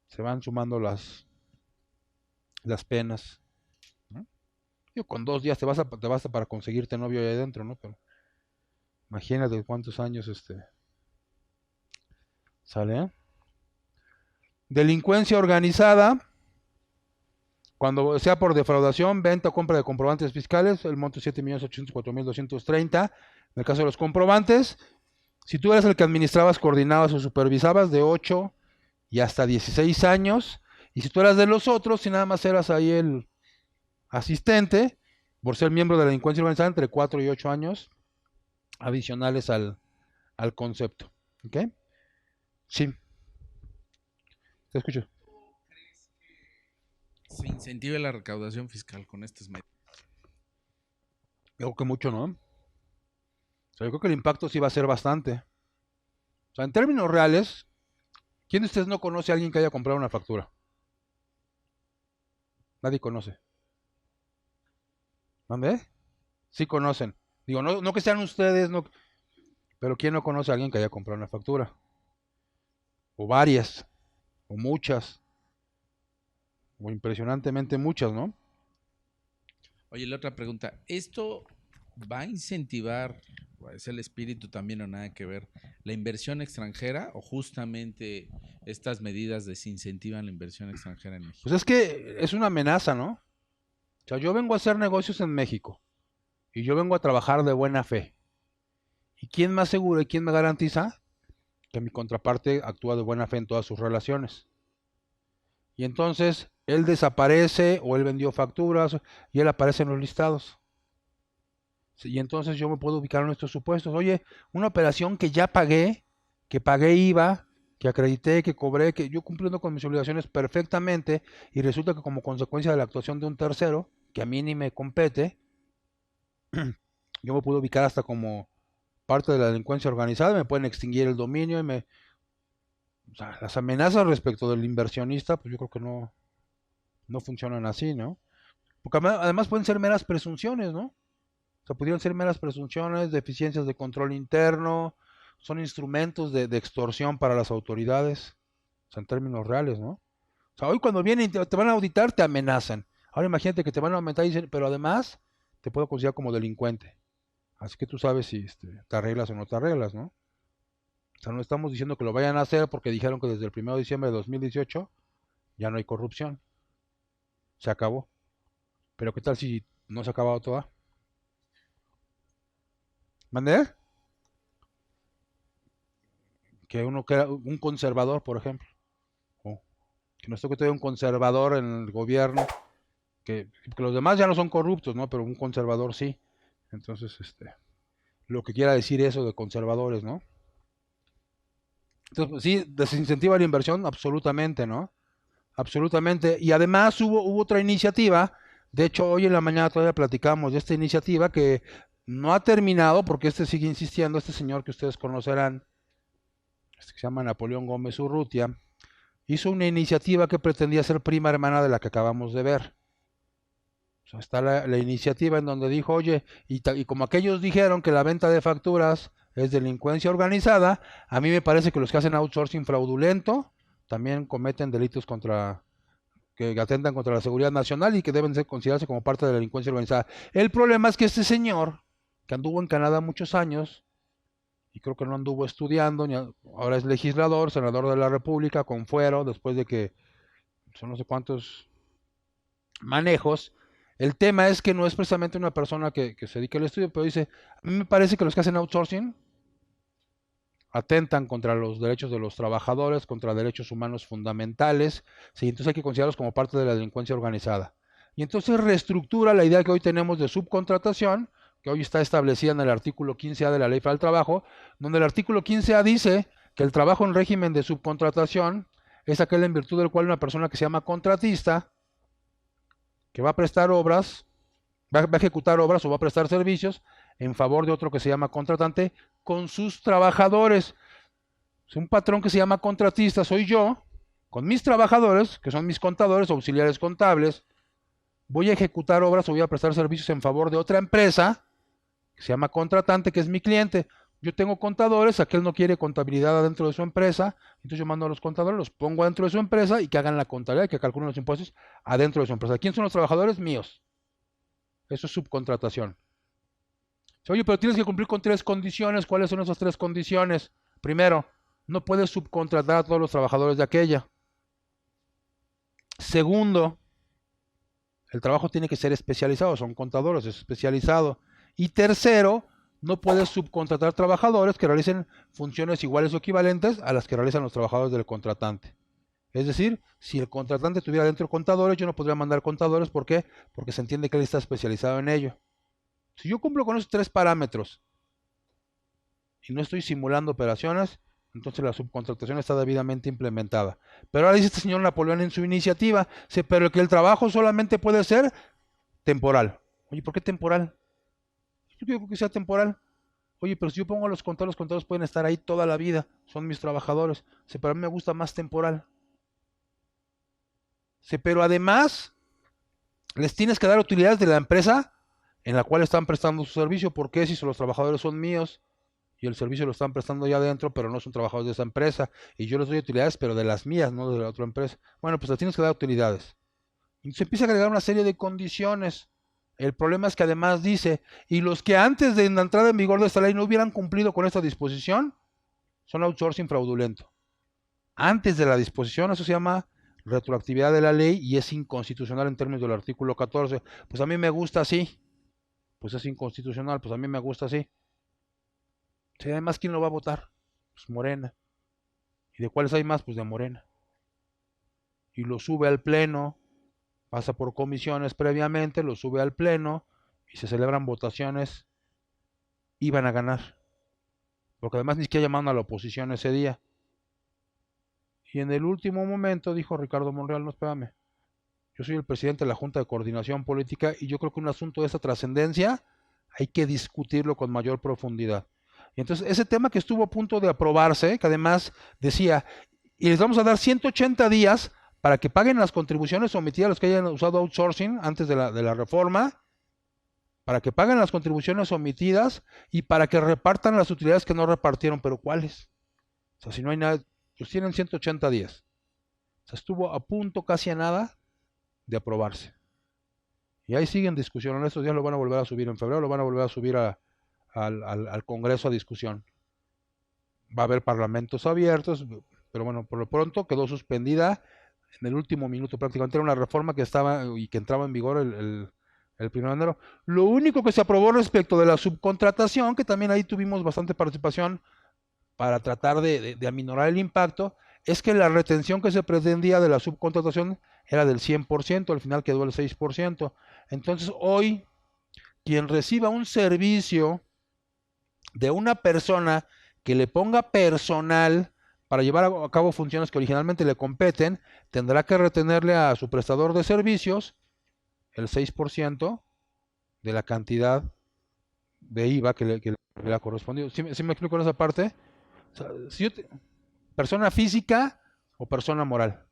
Se van sumando las penas. ¿No? Yo con 2 días te basta para conseguirte novio ahí adentro, ¿no? Pero imagínate cuántos años sale. Delincuencia organizada. Cuando sea por defraudación, venta o compra de comprobantes fiscales, el monto es 7.804.230. En el caso de los comprobantes, Si tú eres el que administrabas, coordinabas o supervisabas, de 8 y hasta 16 años. Y si tú eras de los otros, si nada más eras ahí el asistente, por ser miembro de la delincuencia organizada, entre 4 y 8 años adicionales al concepto. ¿Ok? Sí. Te escucho. Se incentive la recaudación fiscal con estas medidas. Yo creo que mucho, ¿no? O sea, yo creo que el impacto sí va a ser bastante. O sea, en términos reales, ¿quién de ustedes no conoce a alguien que haya comprado una factura? Nadie conoce. ¿Dónde? Sí conocen. Digo, no que sean ustedes, no, pero ¿quién no conoce a alguien que haya comprado una factura? O varias, o muchas, o impresionantemente muchas, ¿no? Oye, la otra pregunta, ¿esto va a incentivar, es el espíritu también o nada que ver, la inversión extranjera o justamente estas medidas desincentivan la inversión extranjera en México? Pues es que es una amenaza, ¿no? O sea, yo vengo a hacer negocios en México y yo vengo a trabajar de buena fe. ¿Y quién me asegura y quién me garantiza que mi contraparte actúa de buena fe en todas sus relaciones? Y entonces él desaparece o él vendió facturas y él aparece en los listados. Y entonces yo me puedo ubicar en estos supuestos. Oye, una operación que ya pagué, que pagué IVA, que acredité, que cobré, que yo cumpliendo con mis obligaciones perfectamente, y resulta que como consecuencia de la actuación de un tercero, que a mí ni me compete, yo me puedo ubicar hasta como parte de la delincuencia organizada, me pueden extinguir el dominio y o sea, las amenazas respecto del inversionista, pues yo creo que no funcionan así, ¿no? Porque además pueden ser meras presunciones, ¿no? O sea, pudieron ser meras presunciones, deficiencias de control interno, son instrumentos de extorsión para las autoridades, o sea, en términos reales, ¿no? O sea, hoy cuando vienen y te van a auditar, te amenazan. Ahora imagínate que te van a aumentar y dicen, pero además te puedo considerar como delincuente. Así que tú sabes si te arreglas o no te arreglas, ¿no? O sea, no estamos diciendo que lo vayan a hacer porque dijeron que desde el 1 de diciembre de 2018 ya no hay corrupción. Se acabó. Pero ¿qué tal si no se ha acabado toda? ¿Mandé? Que uno que era un conservador, por ejemplo. O que nos toque todavía un conservador en el gobierno. Que los demás ya no son corruptos, ¿no? Pero un conservador sí. Entonces, lo que quiera decir eso de conservadores, ¿no? Entonces, pues, sí, desincentiva la inversión, absolutamente, ¿no? Absolutamente. Y además hubo otra iniciativa. De hecho, hoy en la mañana todavía platicamos de esta iniciativa que no ha terminado porque sigue insistiendo, este señor que ustedes conocerán, que se llama Napoleón Gómez Urrutia, hizo una iniciativa que pretendía ser prima hermana de la que acabamos de ver. O sea, está la iniciativa en donde dijo, oye, y como aquellos dijeron que la venta de facturas es delincuencia organizada, a mí me parece que los que hacen outsourcing fraudulento también cometen delitos que atentan contra la seguridad nacional y que deben ser considerados como parte de la delincuencia organizada. El problema es que este señor, que anduvo en Canadá muchos años, y creo que no anduvo estudiando, ahora es legislador, senador de la República, con fuero, después de que son no sé cuántos manejos. El tema es que no es precisamente una persona que se dedique al estudio, pero dice, a mí me parece que los que hacen outsourcing atentan contra los derechos de los trabajadores, contra derechos humanos fundamentales, ¿sí? Entonces hay que considerarlos como parte de la delincuencia organizada. Y entonces reestructura la idea que hoy tenemos de subcontratación, que hoy está establecida en el artículo 15A de la Ley Federal del Trabajo, donde el artículo 15A dice que el trabajo en régimen de subcontratación es aquel en virtud del cual una persona que se llama contratista, que va a prestar obras, va a ejecutar obras o va a prestar servicios en favor de otro que se llama contratante con sus trabajadores. Es un patrón que se llama contratista, soy yo, con mis trabajadores, que son mis contadores, auxiliares contables, voy a ejecutar obras o voy a prestar servicios en favor de otra empresa, que se llama contratante, que es mi cliente. Yo tengo contadores, aquel no quiere contabilidad adentro de su empresa, entonces yo mando a los contadores, los pongo adentro de su empresa y que hagan la contabilidad, que calculen los impuestos adentro de su empresa. ¿Quién son los trabajadores? Míos. Eso es subcontratación. Oye, pero tienes que cumplir con 3 condiciones. ¿Cuáles son esas 3 condiciones? Primero, no puedes subcontratar a todos los trabajadores de aquella. Segundo, el trabajo tiene que ser especializado, son contadores, es especializado. Y tercero, no puedes subcontratar trabajadores que realicen funciones iguales o equivalentes a las que realizan los trabajadores del contratante. Es decir, si el contratante tuviera dentro contadores, yo no podría mandar contadores. ¿Por qué? Porque se entiende que él está especializado en ello. Si yo cumplo con esos 3 parámetros y no estoy simulando operaciones, entonces la subcontratación está debidamente implementada. Pero ahora dice este señor Napoleón en su iniciativa, pero que el trabajo solamente puede ser temporal. Oye, ¿por qué temporal? Yo quiero que sea temporal. Oye, pero si yo pongo a los contadores pueden estar ahí toda la vida, son mis trabajadores. Pero a mí me gusta más temporal. Pero además, les tienes que dar utilidades de la empresa en la cual están prestando su servicio. ¿Por qué? Si los trabajadores son míos y el servicio lo están prestando ya adentro, pero no son trabajadores de esa empresa, y yo les doy utilidades, pero de las mías, no de la otra empresa. Bueno, pues les tienes que dar utilidades. Y se empieza a agregar una serie de condiciones. El problema es que además dice, y los que antes de la entrada en vigor de esta ley no hubieran cumplido con esta disposición, son outsourcing fraudulento. Antes de la disposición, eso se llama retroactividad de la ley y es inconstitucional en términos del artículo 14. Pues a mí me gusta así. Pues es inconstitucional, pues a mí me gusta así. Sí, además, ¿quién lo va a votar? Pues Morena. ¿Y de cuáles hay más? Pues de Morena. Y lo sube al pleno, pasa por comisiones previamente, lo sube al pleno y se celebran votaciones y van a ganar. Porque además ni siquiera llamaron a la oposición ese día. Y en el último momento dijo Ricardo Monreal, no, espérame, yo soy el presidente de la Junta de Coordinación Política y yo creo que un asunto de esta trascendencia hay que discutirlo con mayor profundidad. Y entonces ese tema que estuvo a punto de aprobarse, que además decía, y les vamos a dar 180 días para que paguen las contribuciones omitidas a los que hayan usado outsourcing antes de la reforma, para que paguen las contribuciones omitidas y para que repartan las utilidades que no repartieron. ¿Pero cuáles? O sea, si no hay nada, pues tienen 180 días. O sea, estuvo a punto, casi a nada, de aprobarse. Y ahí siguen discusión. En estos días lo van a volver a subir. En febrero lo van a volver a subir al Congreso a discusión. Va a haber parlamentos abiertos, pero bueno, por lo pronto quedó suspendida en el último minuto. Prácticamente era una reforma que estaba y que entraba en vigor el 1 de enero. Lo único que se aprobó respecto de la subcontratación, que también ahí tuvimos bastante participación para tratar de aminorar el impacto, es que la retención que se pretendía de la subcontratación era del 100%, al final quedó el 6%. Entonces hoy, quien reciba un servicio de una persona que le ponga personal para llevar a cabo funciones que originalmente le competen, tendrá que retenerle a su prestador de servicios el 6% de la cantidad de IVA que le ha correspondido. ¿Sí me explico en esa parte? O sea, si persona física o persona moral.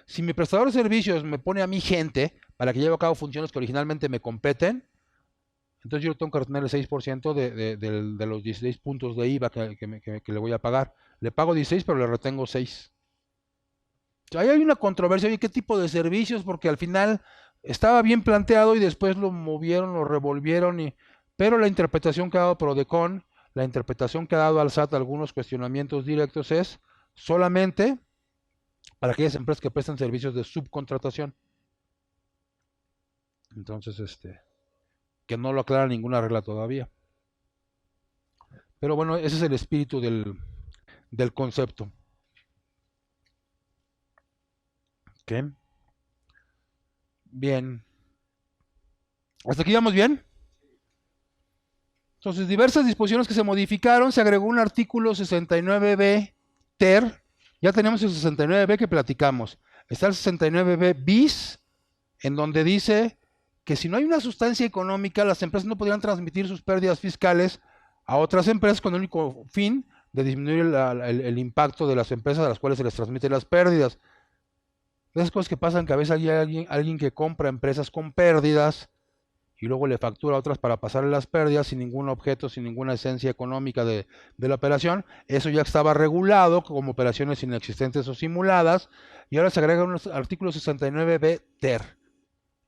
Si mi prestador de servicios me pone a mi gente para que lleve a cabo funciones que originalmente me competen, entonces yo tengo que retener el 6% de los 16 puntos de IVA que le voy a pagar. Le pago 16, pero le retengo 6. Ahí hay una controversia. Oye, ¿qué tipo de servicios? Porque al final estaba bien planteado y después lo movieron, lo revolvieron. Pero la interpretación que ha dado Prodecon, la interpretación que ha dado al SAT, algunos cuestionamientos directos, es solamente para aquellas empresas que prestan servicios de subcontratación. Entonces, que no lo aclara ninguna regla todavía. Pero bueno, ese es el espíritu del concepto. ¿Qué? Bien. ¿Hasta aquí vamos bien? Entonces, diversas disposiciones que se modificaron. Se agregó un artículo 69B ter. Ya tenemos el 69B que platicamos. Está el 69B bis, en donde dice que si no hay una sustancia económica, las empresas no podrían transmitir sus pérdidas fiscales a otras empresas con el único fin de disminuir el impacto de las empresas a las cuales se les transmiten las pérdidas. Esas cosas que pasan, que a veces hay alguien que compra empresas con pérdidas y luego le factura a otras para pasarle las pérdidas sin ningún objeto, sin ninguna esencia económica de la operación. Eso ya estaba regulado como operaciones inexistentes o simuladas, y ahora se agrega un artículo 69B ter,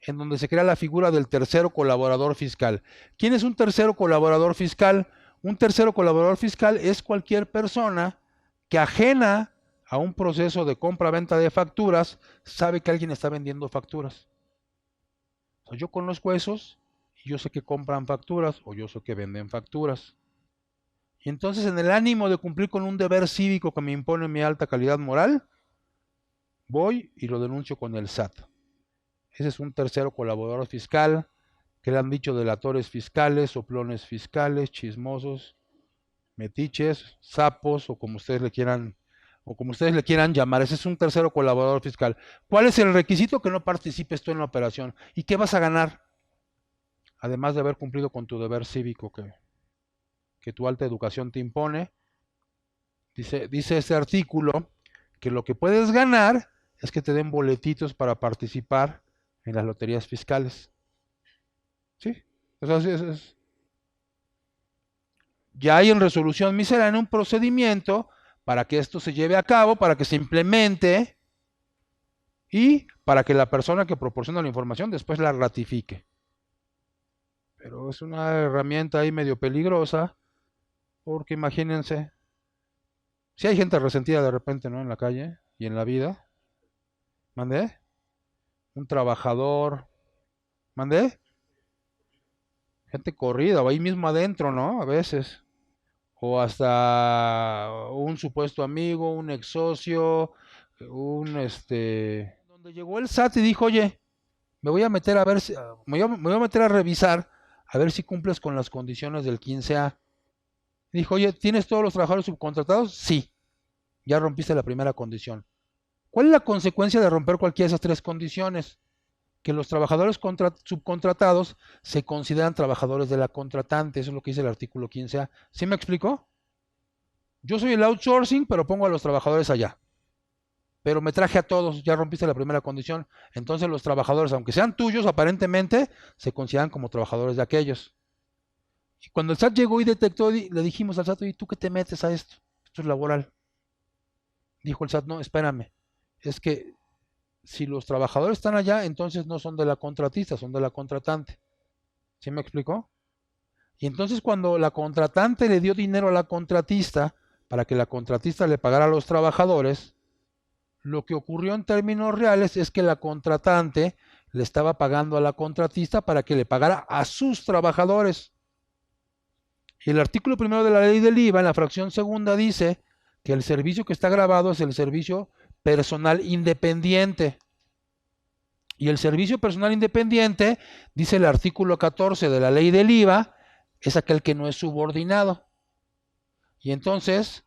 en donde se crea la figura del tercero colaborador fiscal. ¿Quién es un tercero colaborador fiscal? Un tercero colaborador fiscal es cualquier persona que, ajena a un proceso de compra-venta de facturas, sabe que alguien está vendiendo facturas. O sea, yo conozco esos y yo sé que compran facturas o yo sé que venden facturas. Y entonces, en el ánimo de cumplir con un deber cívico que me impone mi alta calidad moral, voy y lo denuncio con el SAT. Ese es un tercero colaborador fiscal, que le han dicho delatores fiscales, soplones fiscales, chismosos, metiches, sapos, o como ustedes le quieran llamar. Ese es un tercero colaborador fiscal. ¿Cuál es el requisito? Que no participes tú en la operación. ¿Y qué vas a ganar? Además de haber cumplido con tu deber cívico que tu alta educación te impone, dice este artículo que lo que puedes ganar es que te den boletitos para participar en las loterías fiscales. ¿Sí? O sea, ya hay en resolución miscelánea un procedimiento para que esto se lleve a cabo, para que se implemente y para que la persona que proporciona la información después la ratifique. Pero es una herramienta ahí medio peligrosa, porque imagínense, si hay gente resentida de repente, ¿no? En la calle y en la vida. ¿Mandé? Un trabajador. ¿Mandé? Gente corrida, o ahí mismo adentro, ¿no? A veces. O hasta un supuesto amigo, un ex socio, donde llegó el SAT y dijo, oye, me voy a meter a ver si, me voy a meter a revisar a ver si cumples con las condiciones del 15A. Dijo, oye, ¿tienes todos los trabajadores subcontratados? Sí, ya rompiste la primera condición. ¿Cuál es la consecuencia de romper cualquiera de esas tres condiciones? Que los trabajadores subcontratados se consideran trabajadores de la contratante. Eso es lo que dice el artículo 15A. ¿Sí me explicó? Yo soy el outsourcing, pero pongo a los trabajadores allá. Pero me traje a todos, ya rompiste la primera condición. Entonces los trabajadores, aunque sean tuyos, aparentemente, se consideran como trabajadores de aquellos. Y cuando el SAT llegó y detectó, le dijimos al SAT, ¿y tú qué te metes a esto? Esto es laboral. Dijo el SAT, no, espérame. Es que si los trabajadores están allá, entonces no son de la contratista, son de la contratante. ¿Sí me explicó? Y entonces cuando la contratante le dio dinero a la contratista para que la contratista le pagara a los trabajadores, lo que ocurrió en términos reales es que la contratante le estaba pagando a la contratista para que le pagara a sus trabajadores. Y el artículo primero de la ley del IVA, en la fracción segunda, dice que el servicio que está grabado es el servicio personal independiente. Y el servicio personal independiente, dice el artículo 14 de la ley del IVA, es aquel que no es subordinado. Y entonces,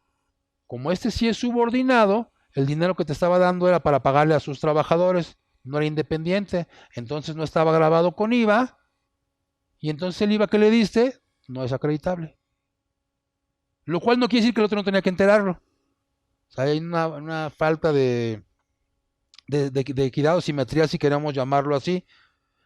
como este sí es subordinado, el dinero que te estaba dando era para pagarle a sus trabajadores, no era independiente, entonces no estaba grabado con IVA, y entonces el IVA que le diste no es acreditable. Lo cual no quiere decir que el otro no tenía que enterarlo. O sea, hay una falta de equidad o simetría, si queremos llamarlo así.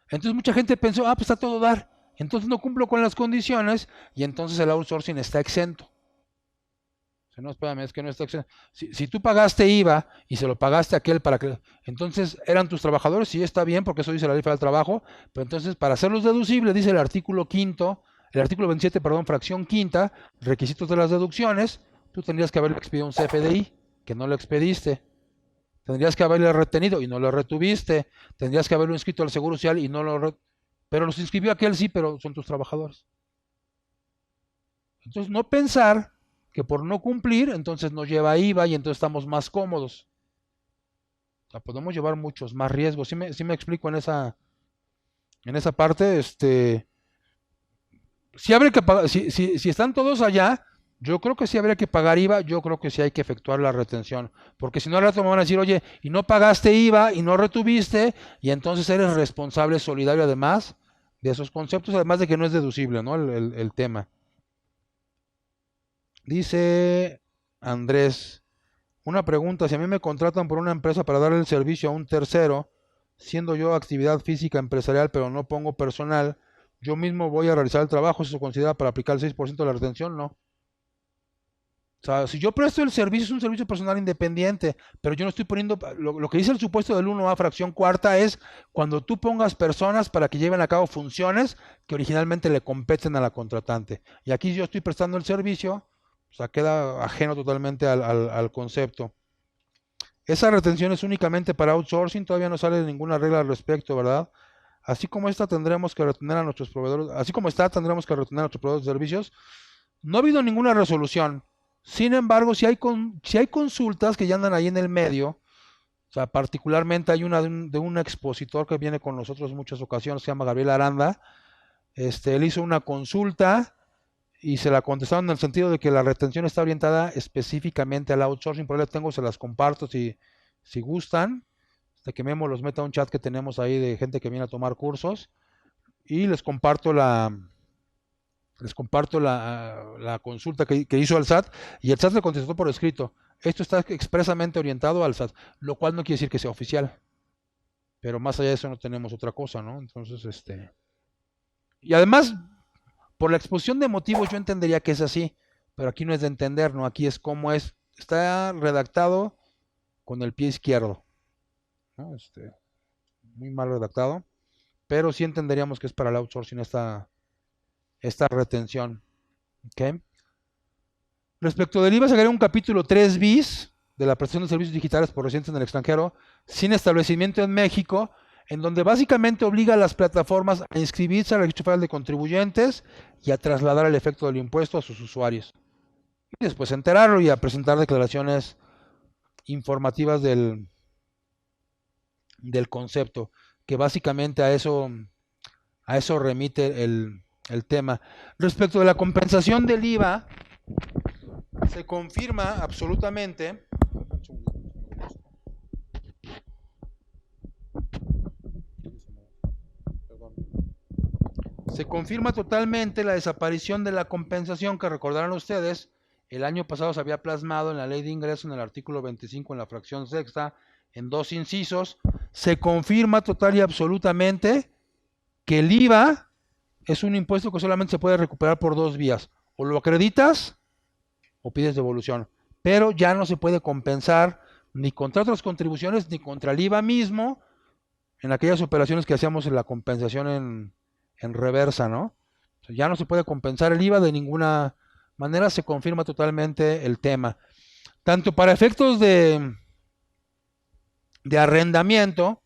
Entonces mucha gente pensó, pues está todo dar, entonces no cumplo con las condiciones y entonces el outsourcing está exento. O sea, no, espérame, es que no está exento. Si tú pagaste IVA y se lo pagaste a aquel para que... Entonces, ¿eran tus trabajadores? Sí, está bien, porque eso dice la ley federal del trabajo, pero entonces para hacerlos deducibles, dice el artículo 27, fracción quinta, requisitos de las deducciones, tú tendrías que haberle expedido un CFDI, que no lo expediste. Tendrías que haberle retenido y no lo retuviste. Tendrías que haberlo inscrito al Seguro Social y no lo... Pero los inscribió aquel sí, pero son tus trabajadores. Entonces, no pensar que por no cumplir, entonces nos lleva IVA y entonces estamos más cómodos. O sea, podemos llevar muchos más riesgos. ¿Sí me explico en esa parte? Si habría que pagar, si están todos allá, yo creo que sí habría que pagar IVA, yo creo que sí hay que efectuar la retención, porque si no al rato me van a decir, oye, y no pagaste IVA y no retuviste, y entonces eres responsable solidario además de esos conceptos, además de que no es deducible, ¿no? El tema. Dice Andrés, una pregunta, si a mí me contratan por una empresa para dar el servicio a un tercero, siendo yo actividad física empresarial, pero no pongo personal, yo mismo voy a realizar el trabajo, ¿eso se considera para aplicar el 6% de la retención? No. O sea, si yo presto el servicio, es un servicio personal independiente, pero yo no estoy poniendo, lo que dice el supuesto del 1A fracción cuarta es cuando tú pongas personas para que lleven a cabo funciones que originalmente le competen a la contratante. Y aquí yo estoy prestando el servicio, o sea, queda ajeno totalmente al concepto. Esa retención es únicamente para outsourcing, todavía no sale ninguna regla al respecto, ¿verdad? así como esta tendremos que retener a nuestros proveedores, así como está tendremos que retener a nuestros proveedores de servicios. No ha habido ninguna resolución. Sin embargo, si hay consultas que ya andan ahí en el medio. O sea, particularmente hay una de un expositor que viene con nosotros en muchas ocasiones, se llama Gabriel Aranda. Él hizo una consulta y se la contestaron en el sentido de que la retención está orientada específicamente al outsourcing. Por ahí las tengo, se las comparto si gustan. Hasta que Memo los meta a un chat que tenemos ahí de gente que viene a tomar cursos. Y les comparto la consulta que hizo al SAT, y el SAT le contestó por escrito. Esto está expresamente orientado al SAT, lo cual no quiere decir que sea oficial. Pero más allá de eso no tenemos otra cosa, ¿no? Entonces, y además, por la exposición de motivos yo entendería que es así, pero aquí no es de entender, ¿no? Aquí es como es, está redactado con el pie izquierdo, ¿no? Muy mal redactado, pero sí entenderíamos que es para el outsourcing esta retención. ¿Okay? Respecto del IVA, se agrega un capítulo 3 bis de la prestación de servicios digitales por residentes en el extranjero sin establecimiento en México, en donde básicamente obliga a las plataformas a inscribirse al registro federal de contribuyentes y a trasladar el efecto del impuesto a sus usuarios. Y después enterarlo y a presentar declaraciones informativas del concepto, que básicamente a eso remite el tema. Respecto de la compensación del IVA, se confirma absolutamente totalmente la desaparición de la compensación, que recordarán ustedes, el año pasado se había plasmado en la ley de ingreso en el artículo 25 en la fracción sexta, en 2 incisos. Se confirma total y absolutamente que el IVA es un impuesto que solamente se puede recuperar por 2 vías. O lo acreditas o pides devolución. Pero ya no se puede compensar ni contra otras contribuciones ni contra el IVA mismo en aquellas operaciones que hacíamos en la compensación en reversa, ¿no? O sea, ya no se puede compensar el IVA de ninguna manera, se confirma totalmente el tema. Tanto para efectos de arrendamiento,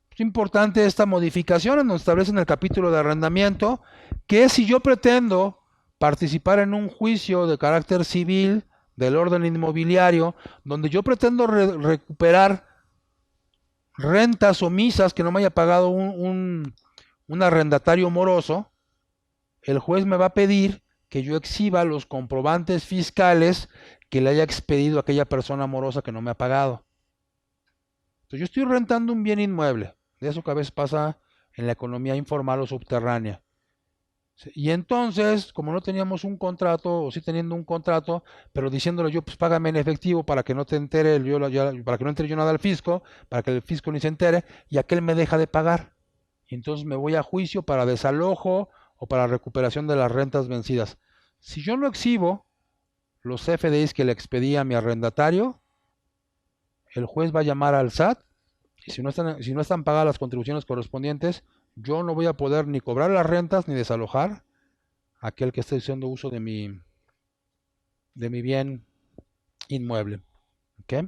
es importante esta modificación en donde establece en el capítulo de arrendamiento que si yo pretendo participar en un juicio de carácter civil del orden inmobiliario, donde yo pretendo recuperar rentas omisas que no me haya pagado un arrendatario moroso, el juez me va a pedir que yo exhiba los comprobantes fiscales que le haya expedido a aquella persona morosa que no me ha pagado. Entonces yo estoy rentando un bien inmueble, de eso que a veces pasa en la economía informal o subterránea. Y entonces, como no teníamos un contrato, o sí teniendo un contrato, pero diciéndole yo, pues págame en efectivo para que no te entere, para que no entere yo nada al fisco, para que el fisco ni se entere, y aquel me deja de pagar. Y entonces me voy a juicio para desalojo o para recuperación de las rentas vencidas. Si yo no exhibo los FDIs que le expedí a mi arrendatario, el juez va a llamar al SAT, y si no están pagadas las contribuciones correspondientes, yo no voy a poder ni cobrar las rentas ni desalojar a aquel que esté haciendo uso de mi bien inmueble. ¿Okay?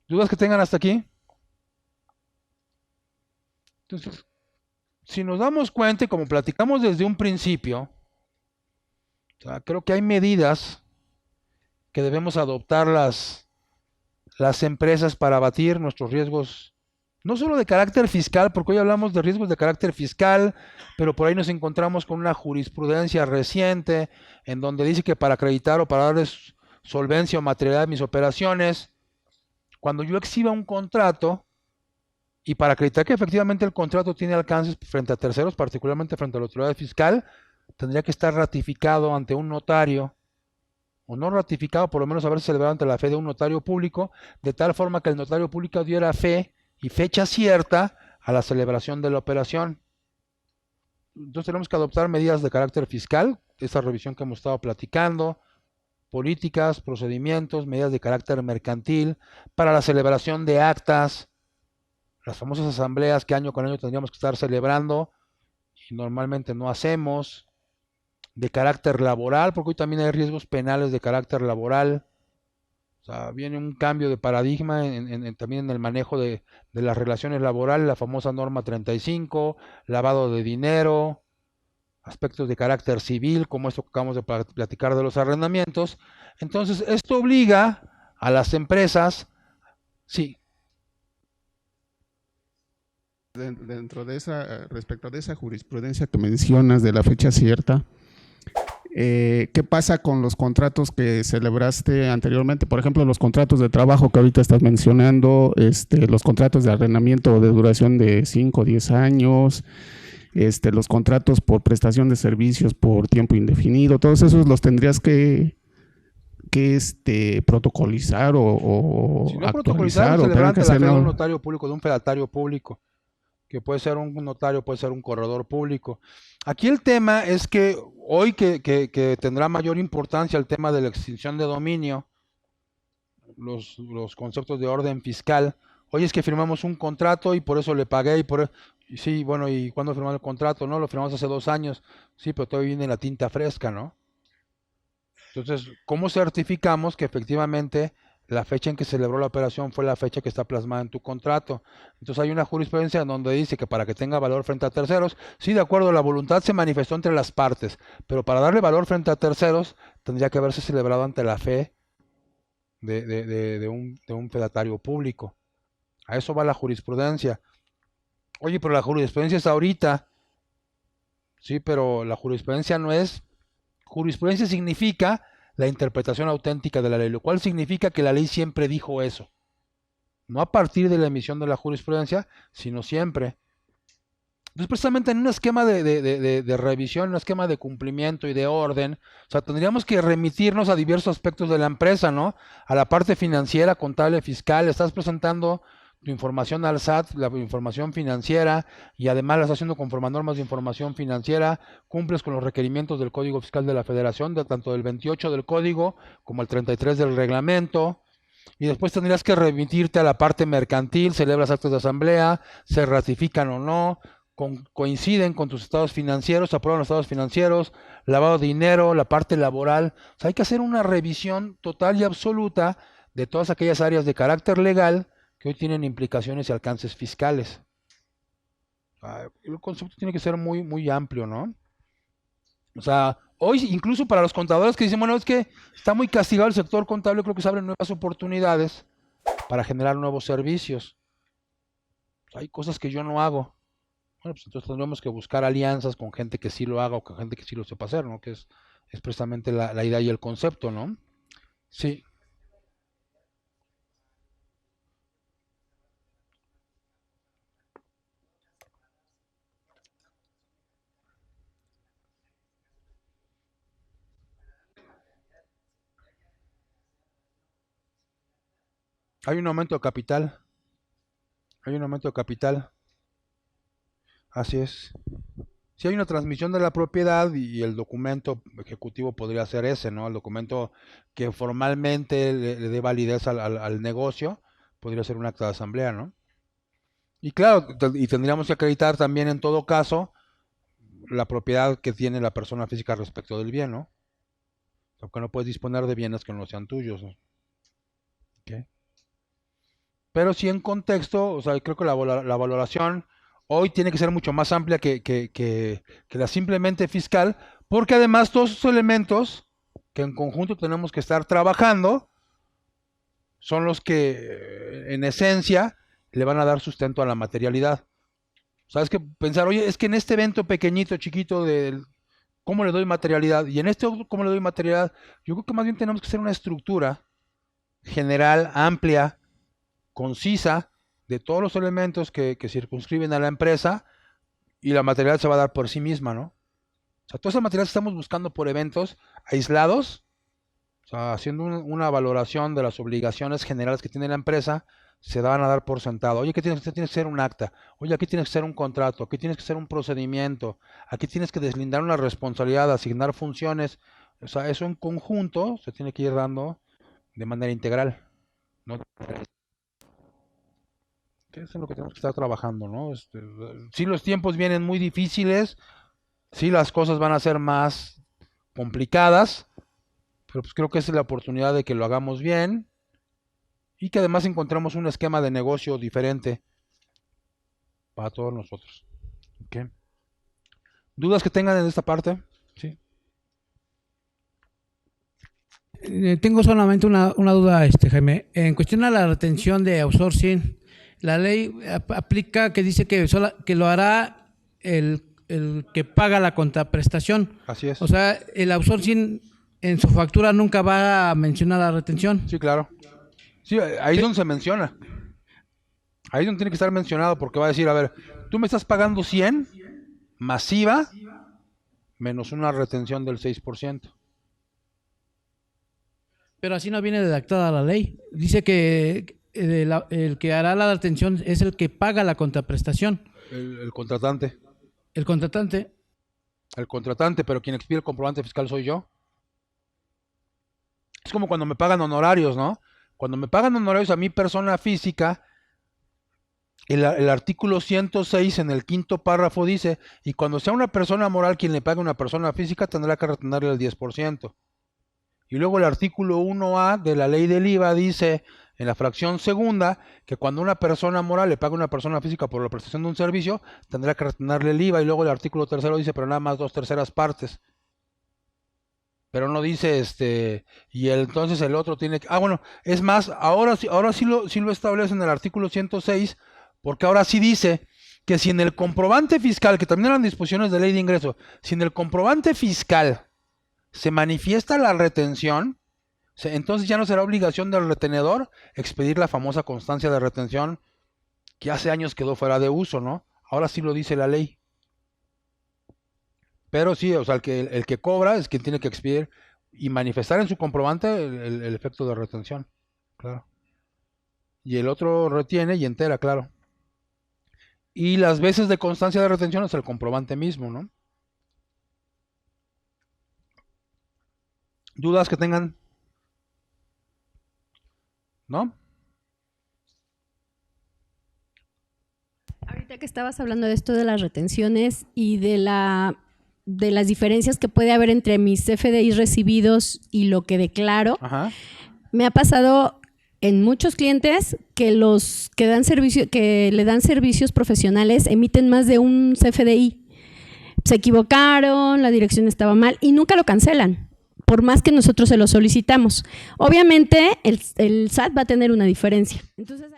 ¿Dudas que tengan hasta aquí? Entonces, si nos damos cuenta, y como platicamos desde un principio, o sea, creo que hay medidas que debemos adoptar las empresas para abatir nuestros riesgos, no solo de carácter fiscal, porque hoy hablamos de riesgos de carácter fiscal, pero por ahí nos encontramos con una jurisprudencia reciente en donde dice que para acreditar o para darles solvencia o materialidad a mis operaciones, cuando yo exhiba un contrato y para acreditar que efectivamente el contrato tiene alcances frente a terceros, particularmente frente a la autoridad fiscal, tendría que estar ratificado ante un notario, o no ratificado, por lo menos haberse celebrado ante la fe de un notario público, de tal forma que el notario público diera fe y fecha cierta a la celebración de la operación. Entonces tenemos que adoptar medidas de carácter fiscal, esta revisión que hemos estado platicando, políticas, procedimientos, medidas de carácter mercantil, para la celebración de actas, las famosas asambleas que año con año tendríamos que estar celebrando y normalmente no hacemos, de carácter laboral, porque hoy también hay riesgos penales de carácter laboral. O sea, viene un cambio de paradigma también en el manejo de las relaciones laborales, la famosa norma 35, lavado de dinero, aspectos de carácter civil, como esto que acabamos de platicar de los arrendamientos. Entonces, esto obliga a las empresas, sí. Dentro de esa, respecto de esa jurisprudencia que mencionas de la fecha cierta, ¿qué pasa con los contratos que celebraste anteriormente? Por ejemplo, los contratos de trabajo que ahorita estás mencionando, los contratos de arrendamiento de duración de 5 o 10 años, los contratos por prestación de servicios por tiempo indefinido, todos esos los tendrías que protocolizar o Si no actualizar, protocolizar, o tener celebrar que ante la hacer fe de un ¿no? notario público, de un fedatario público, que puede ser un notario, puede ser un corredor público. Aquí el tema es que hoy que tendrá mayor importancia el tema de la extinción de dominio, los conceptos de orden fiscal. Hoy es que firmamos un contrato y por eso le pagué y sí, bueno, ¿y cuándo firmamos el contrato? No, lo firmamos hace 2 años. Sí, pero todavía viene la tinta fresca, ¿no? Entonces, ¿cómo certificamos que efectivamente la fecha en que celebró la operación fue la fecha que está plasmada en tu contrato? Entonces hay una jurisprudencia en donde dice que para que tenga valor frente a terceros, sí, de acuerdo, la voluntad se manifestó entre las partes, pero para darle valor frente a terceros tendría que haberse celebrado ante la fe de un fedatario público. A eso va la jurisprudencia. Oye, pero la jurisprudencia es ahorita. Sí, pero la jurisprudencia no es... Jurisprudencia significa la interpretación auténtica de la ley, lo cual significa que la ley siempre dijo eso. No a partir de la emisión de la jurisprudencia, sino siempre. Entonces, precisamente en un esquema de revisión, en un esquema de cumplimiento y de orden, o sea, tendríamos que remitirnos a diversos aspectos de la empresa, ¿no? A la parte financiera, contable, fiscal. Estás presentando tu información al SAT, la información financiera, y además la estás haciendo conforme a normas de información financiera, cumples con los requerimientos del Código Fiscal de la Federación, tanto del 28 del Código como el 33 del reglamento, y después tendrías que remitirte a la parte mercantil, celebras actos de asamblea, se ratifican o no, coinciden con tus estados financieros, aprueban los estados financieros, lavado de dinero, la parte laboral. O sea, hay que hacer una revisión total y absoluta de todas aquellas áreas de carácter legal que hoy tienen implicaciones y alcances fiscales. El concepto tiene que ser muy, muy amplio, ¿no? O sea, hoy incluso para los contadores que dicen, bueno, es que está muy castigado el sector contable, creo que se abren nuevas oportunidades para generar nuevos servicios. Hay cosas que yo no hago. Bueno, pues entonces tendremos que buscar alianzas con gente que sí lo haga o con gente que sí lo sepa hacer, ¿no? Que es precisamente la idea y el concepto, ¿no? Sí. Hay un aumento de capital. Hay un aumento de capital. Así es. Si hay una transmisión de la propiedad y el documento ejecutivo podría ser ese, ¿no? El documento que formalmente le dé validez al negocio podría ser un acta de asamblea, ¿no? Y claro, y tendríamos que acreditar también en todo caso la propiedad que tiene la persona física respecto del bien, ¿no? Porque no puedes disponer de bienes que no sean tuyos, ¿no? ¿Okay? Pero sí en contexto, o sea, creo que la valoración hoy tiene que ser mucho más amplia que la simplemente fiscal, porque además todos esos elementos que en conjunto tenemos que estar trabajando son los que en esencia le van a dar sustento a la materialidad. ¿Sabes? Que pensar, oye, es que en este evento pequeñito, chiquito, ¿cómo le doy materialidad? Y en este otro, ¿cómo le doy materialidad? Yo creo que más bien tenemos que hacer una estructura general, amplia, concisa, de todos los elementos que circunscriben a la empresa, y la materialidad se va a dar por sí misma, ¿no? O sea, toda esa materialidad que estamos buscando por eventos aislados, o sea, haciendo una valoración de las obligaciones generales que tiene la empresa, se van a dar por sentado. Oye, ¿qué tienes que ser un acta? Oye, aquí tienes que ser un contrato, aquí tienes que ser un procedimiento, aquí tienes que deslindar una responsabilidad, asignar funciones. O sea, eso en conjunto se tiene que ir dando de manera integral, ¿no? Que es en lo que tenemos que estar trabajando, ¿no? Sí, los tiempos vienen muy difíciles, sí, las cosas van a ser más complicadas, pero pues creo que esa es la oportunidad de que lo hagamos bien y que además encontremos un esquema de negocio diferente para todos nosotros. ¿Ok? ¿Dudas que tengan en esta parte? Sí. Tengo solamente una duda, Jaime. En cuestión a la retención de outsourcing, la ley aplica que dice que lo hará el que paga la contraprestación. Así es. O sea, el outsourcing en su factura nunca va a mencionar la retención. Sí, claro. Sí, ahí es donde se menciona. Ahí es donde tiene que estar mencionado, porque va a decir, a ver, tú me estás pagando 100 masiva menos una retención del 6%. Pero así no viene redactada la ley. Dice que el que hará la retención es el que paga la contraprestación. El contratante. El contratante. El contratante, pero quien expide el comprobante fiscal soy yo. Es como cuando me pagan honorarios, ¿no? Cuando me pagan honorarios a mi persona física, el artículo 106 en el quinto párrafo dice, y cuando sea una persona moral quien le pague a una persona física tendrá que retenerle el 10%. Y luego el artículo 1A de la ley del IVA dice, en la fracción segunda, que cuando una persona moral le paga a una persona física por la prestación de un servicio, tendrá que retenerle el IVA. Y luego el artículo tercero dice, pero nada más 2/3 partes. Pero no dice, y entonces el otro tiene que... Ah, bueno, es más, ahora sí lo establece en el artículo 106, porque ahora sí dice que si en el comprobante fiscal, que también eran disposiciones de ley de ingreso, si en el comprobante fiscal se manifiesta la retención, entonces ya no será obligación del retenedor expedir la famosa constancia de retención que hace años quedó fuera de uso, ¿no? Ahora sí lo dice la ley. Pero sí, o sea, el que cobra es quien tiene que expedir y manifestar en su comprobante el efecto de retención, claro. Y el otro retiene y entera, claro. Y las veces de constancia de retención es el comprobante mismo, ¿no? ¿Dudas que tengan? ¿No? Ahorita que estabas hablando de esto de las retenciones y de las diferencias que puede haber entre mis CFDIs recibidos y lo que declaro, Ajá. me ha pasado en muchos clientes que los que dan servicio, que le dan servicios profesionales emiten más de un CFDI. Se equivocaron, la dirección estaba mal y nunca lo cancelan, por más que nosotros se lo solicitamos. Obviamente el SAT va a tener una diferencia. Entonces